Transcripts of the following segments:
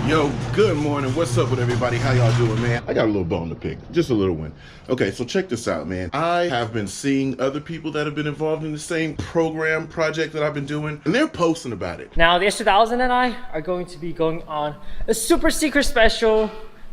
Yo, good morning. What's up with everybody? How y'all doing, man? I got a little bone to pick, just a little one. Okay, so check this out, man. I have been seeing other people that have been involved in the same project that I've been doing, and they're posting about it. Now, the S2000 and I are going to be going on a super secret special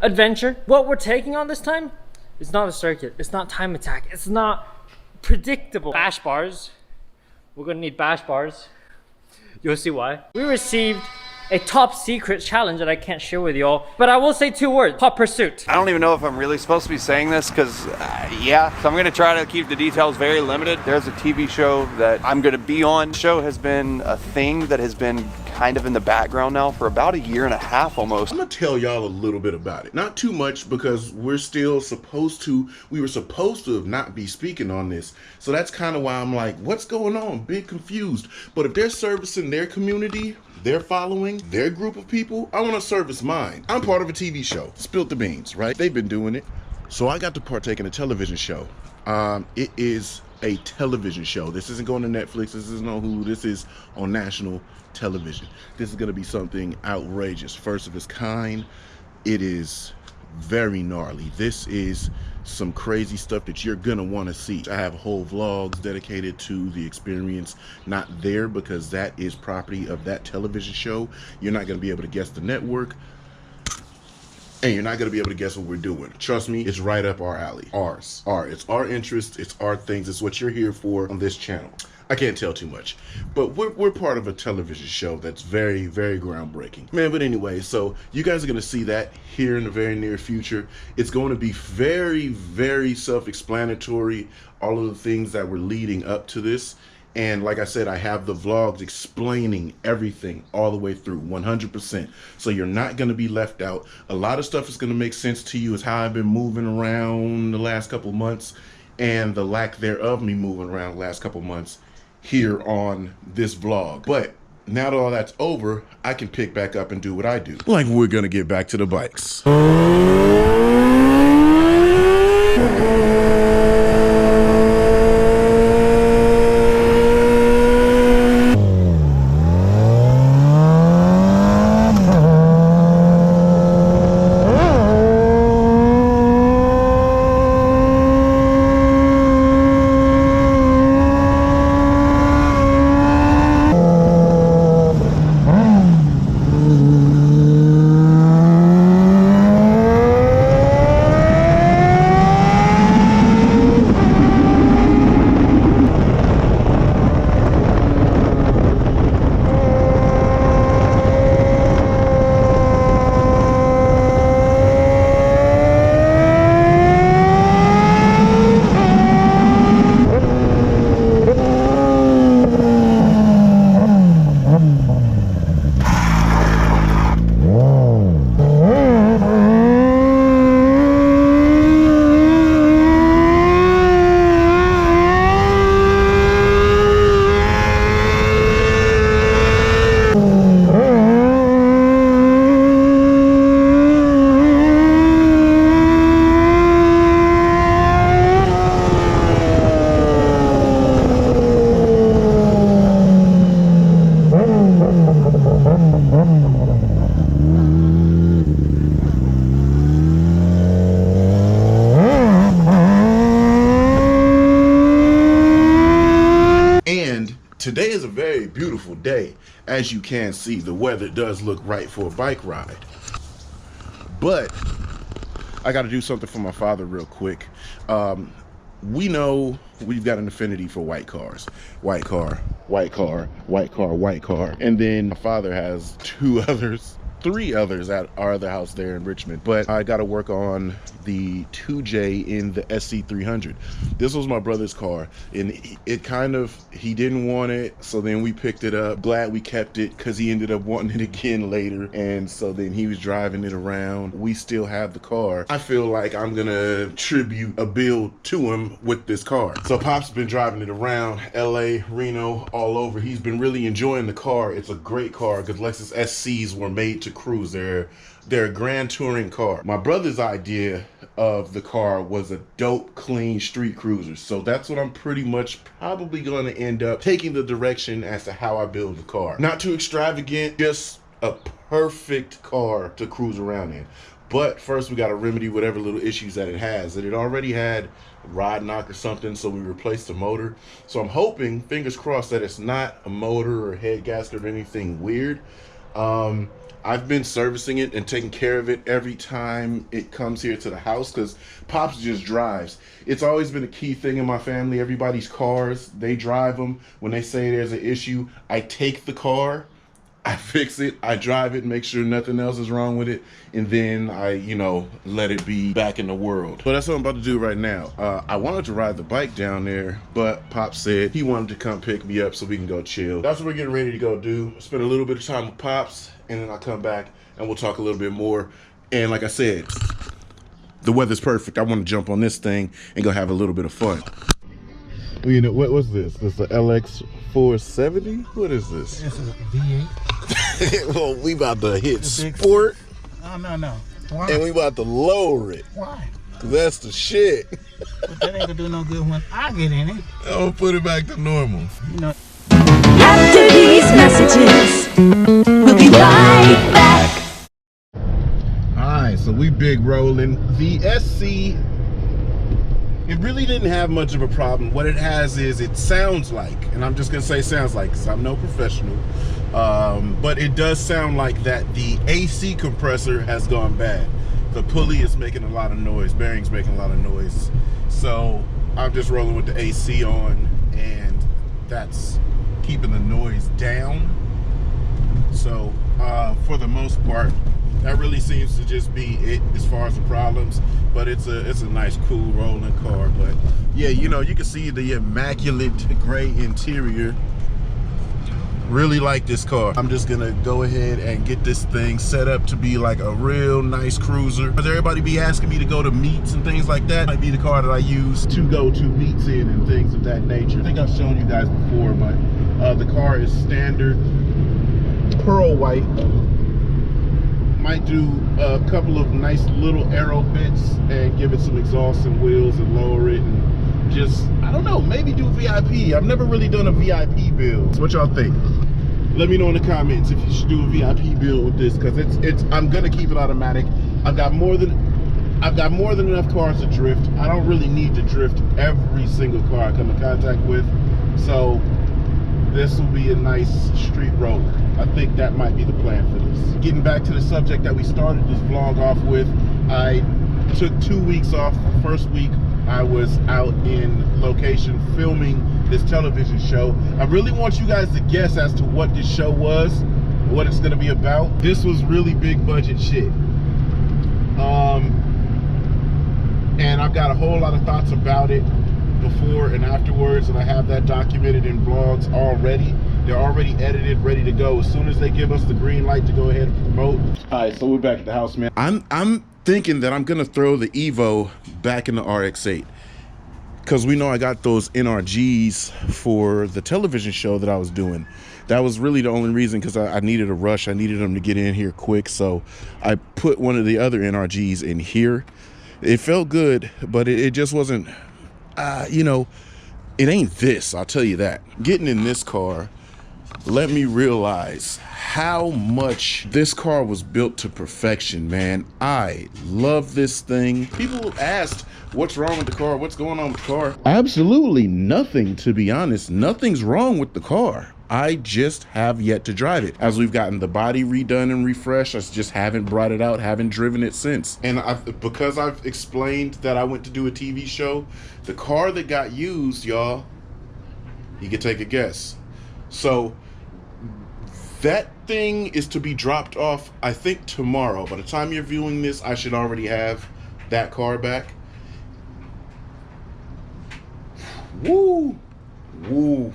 adventure. What we're taking on this time is not a circuit. It's not time attack. It's not predictable. Bash bars. We're gonna need bash bars. You'll see why. We received a top secret challenge that I can't share with y'all, but I will say 2 words: Hot Pursuit. I don't even know if I'm really supposed to be saying this because, yeah, so I'm going to try to keep the details very limited. There's a TV show that I'm going to be on. The show has been a thing that has been kind of in the background now for about 1.5 years almost. I'm gonna tell y'all a little bit about it. Not too much because we were supposed to not be speaking on this. So that's kind of why I'm like, what's going on? Big confused. But if they're servicing their community, their following, their group of people, I want to service mine. I'm part of a TV show, Spilt the Beans, right? They've been doing it. So I got to partake in a television show. It is a television show. This isn't going to Netflix. This isn't on Hulu. This is on national television. This is going to be something outrageous. First of its kind. It is very gnarly. This is some crazy stuff that you're gonna want to see. I have whole vlogs dedicated to the experience, not there because that is property of that television show. You're not gonna be able to guess the network, and you're not gonna be able to guess what we're doing. Trust me, it's right up our alley. It's our interest, it's our things, it's what you're here for on this channel. I can't tell too much, but we're part of a television show that's very, very groundbreaking, man. But anyway, so you guys are gonna see that here in the very near future. It's going to be very, very self-explanatory, all of the things that were leading up to this. And like I said, I have the vlogs explaining everything all the way through 100%. So you're not going to be left out. A lot of stuff is going to make sense to you. Is how I've been moving around the last couple months, and the lack thereof me moving around the last couple months here on this vlog. But now that all that's over, I can pick back up and do what I do. Like, we're gonna get back to the bikes. Today is a very beautiful day. As you can see, the weather does look right for a bike ride. But I got to do something for my father real quick. We know we've got an affinity for white cars. White car, white car, white car, white car. And then my father has 3 others at our other house there in Richmond. But I got to work on the 2J in the SC300. This was my brother's car, and he didn't want it, so then we picked it up. Glad we kept it because he ended up wanting it again later, and so then he was driving it around. We still have the car. I feel like I'm gonna tribute a build to him with this car. So Pop's been driving it around LA, Reno, all over. He's been really enjoying the car. It's a great car because Lexus SCs were made to cruise. They're a grand touring car. My brother's idea of the car was a dope, clean street cruiser. So that's what I'm pretty much probably going to end up taking the direction as to how I build the car. Not too extravagant, just a perfect car to cruise around in. But first we got to remedy whatever little issues that it has. It already had a rod knock or something, so we replaced the motor. So I'm hoping, fingers crossed, that it's not a motor or head gasket or anything weird. I've been servicing it and taking care of it every time it comes here to the house, because Pops just drives. It's always been a key thing in my family. Everybody's cars, they drive them. When they say there's an issue, I take the car, I fix it, I drive it, make sure nothing else is wrong with it, and then I, you know, let it be back in the world. So that's what I'm about to do right now. I wanted to ride the bike down there, but Pop said he wanted to come pick me up so we can go chill. That's what we're getting ready to go do. Spend a little bit of time with Pops, and then I'll come back and we'll talk a little bit more. And like I said, the weather's perfect. I want to jump on this thing and go have a little bit of fun. Well, you know, what was this? This is the LX 470? What is this? This is a V8. Well, we about to hit sport. No. Why? And we about to lower it. Why? That's the shit. But that ain't gonna do no good when I get in it. I'm gonna put it back to normal. You know. After these messages, we'll be right back. Alright, so we big rolling. The SC, it really didn't have much of a problem. What it has is it sounds like, and I'm just gonna say sounds like, because I'm no professional, but it does sound like that the AC compressor has gone bad. The pulley is making a lot of noise, bearing's making a lot of noise. So I'm just rolling with the AC on, and that's keeping the noise down. So for the most part, that really seems to just be it as far as the problems. But it's a nice, cool rolling car. But yeah, you know, you can see the immaculate gray interior. Really like this car. I'm just gonna go ahead and get this thing set up to be like a real nice cruiser. Because everybody be asking me to go to meets and things like that. Might be the car that I use to go to meets in and things of that nature. I think I've shown you guys before, but the car is standard pearl white. Might do a couple of nice little aero bits and give it some exhaust and wheels and lower it, and just, I don't know, maybe do VIP. I've never really done a VIP build. So what y'all think? Let me know in the comments if you should do a VIP build with this, because it's I'm gonna keep it automatic. I've got more than enough cars to drift. I don't really need to drift every single car I come in contact with. So this will be a nice street roller. I think that might be the plan for this. Getting back to the subject that we started this vlog off with, I took 2 weeks off. First week I was out in location filming this television show. I really want you guys to guess as to what this show was, what it's gonna be about. This was really big budget shit. And I've got a whole lot of thoughts about it before and afterwards, and I have that documented in vlogs already. They're already edited, ready to go. As soon as they give us the green light to go ahead and promote. All right, so we're back at the house, man. I'm thinking that I'm gonna throw the Evo back in the RX-8, because we know I got those NRGs for the television show that I was doing. That was really the only reason, because I needed a rush. I needed them to get in here quick, so I put one of the other NRGs in here. It felt good, but it just wasn't, you know, it ain't this, I'll tell you that. Getting in this car, let me realize how much this car was built to perfection, man. I love this thing. People asked, what's wrong with the car? What's going on with the car? Absolutely nothing, to be honest. Nothing's wrong with the car. I just have yet to drive it. As we've gotten the body redone and refreshed, I just haven't brought it out, haven't driven it since. And because I've explained that I went to do a TV show, the car that got used, y'all, you can take a guess. So that thing is to be dropped off, I think, tomorrow. By the time you're viewing this, I should already have that car back. Woo! Woo!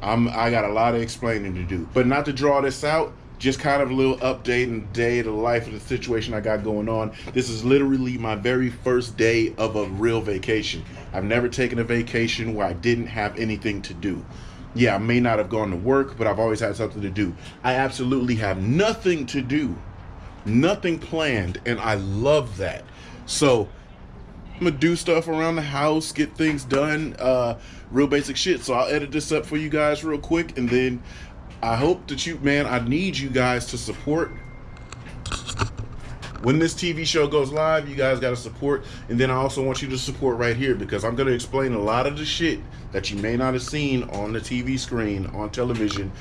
I got a lot of explaining to do. But not to draw this out, just kind of a little update and day of the life of the situation I got going on. This is literally my very first day of a real vacation. I've never taken a vacation where I didn't have anything to do. Yeah, I may not have gone to work, but I've always had something to do. I absolutely have nothing to do, nothing planned, and I love that. So I'm gonna do stuff around the house, get things done, real basic shit. So I'll edit this up for you guys real quick, and then I hope that I need you guys to support. When this TV show goes live, you guys got to support. And then I also want you to support right here, because I'm going to explain a lot of the shit that you may not have seen on the TV screen, on television.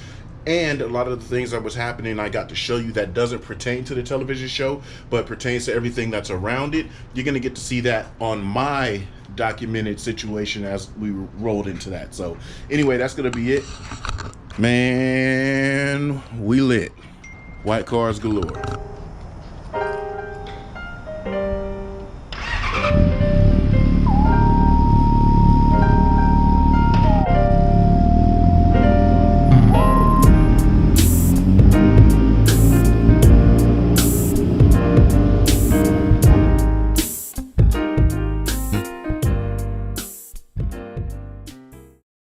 And a lot of the things that was happening, I got to show you that doesn't pertain to the television show, but pertains to everything that's around it. You're going to get to see that on my documented situation as we rolled into that. So anyway, that's going to be it. Man, we lit. White cars galore.